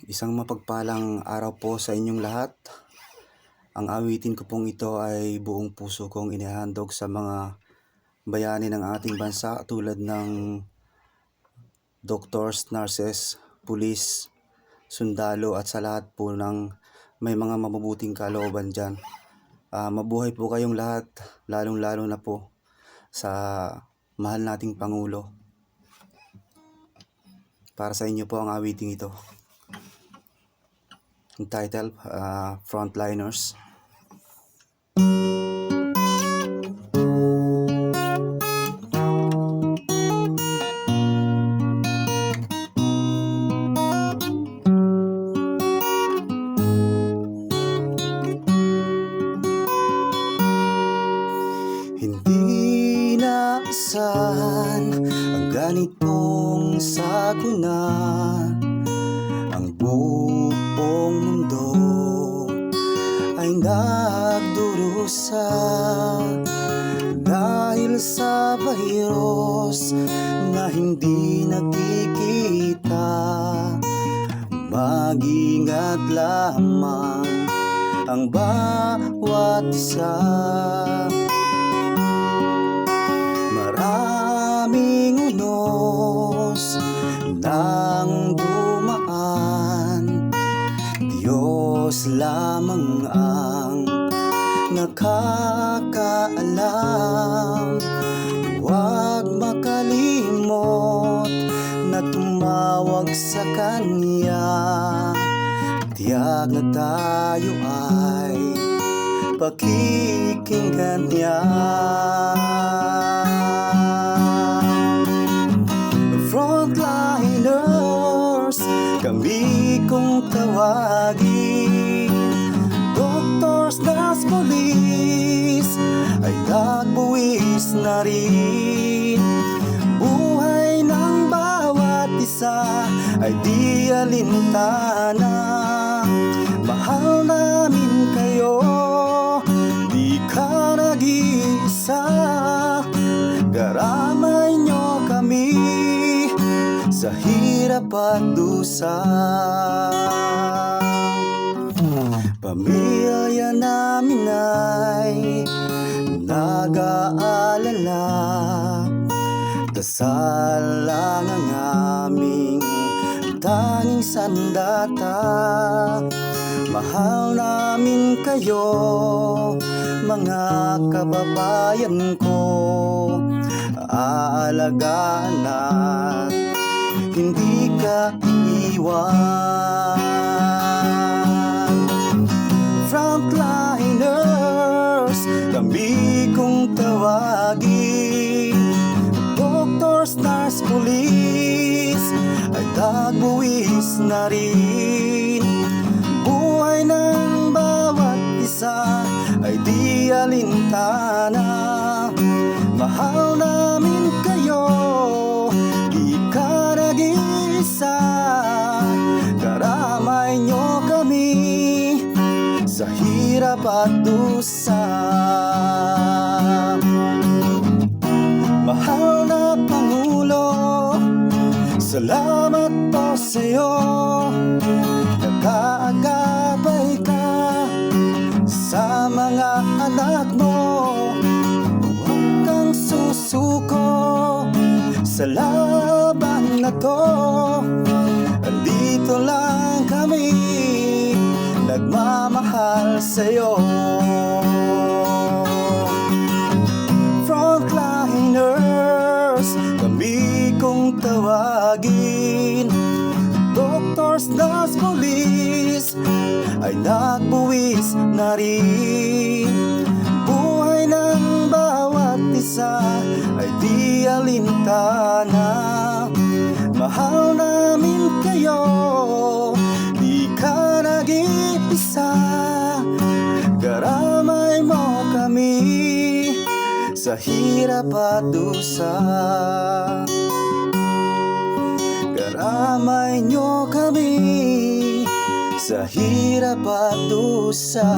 Isang mapagpalang araw po sa inyong lahat. Ang awitin ko pong ito ay buong puso kong inihandog sa mga bayani ng ating bansa tulad ng doctors, nurses, pulis, sundalo at sa lahat po ng may mga mabubuting kalooban dyan. Mabuhay po kayong lahat, lalong-lalo na po sa mahal nating Pangulo. Para sa inyo po ang awiting ito. Ang title, Frontliners. Hindi naasahan ang ganitong sakuna. Ang buong mundo ay nagdurusa dahil sa virus na hindi nakikita. Mag-ingat lamang ang bawat isa. Maraming unos nang dumaan, Diyos lamang ang nakakaalam. Huwag makalimot na tumawag sa Kanya. Tiyak na tayo ay pakikinggan Niya. Frontliners, kami kung tawagin. Doctors, nurse, police ay nagbuwis na rin. Buhay ng bawat isa ay di alintana. Mahal namin kayo, di ka nag-iisa. Garamay nyo kami sa hirap at dusa. Pamilya namin ay nag-aalala. Dasal lang ang aming tanging sandata. Mahal namin kayo, mga kababayan ko. Aalagaan at hindi ka iwan. Frontliners, kami kung tawagin. Doctors, nurse, police ay nagbuwis na rin. Buhay ng bawat isa ay di alintana. Mahal namin kayo, di ka nag-iisa. Karamay nyo kami sa hirap at dusa. Mahal na Pangulo, salamat po sa'yo. Nag-aagapay ka sa mga anak mo. Susuko sa laban na to. Andito lang kami, nagmamahal sa'yo. Frontliners, kami kung tawagin. Doctors, nurse, police ay nagbuwis na rin. Buhay ng bawat isa ay di alintana. Mahal namin kayo, di ka nag-iisa. Garamay mo kami sa hirap at dusa. Garamay nyo kami sa hirap at dusa.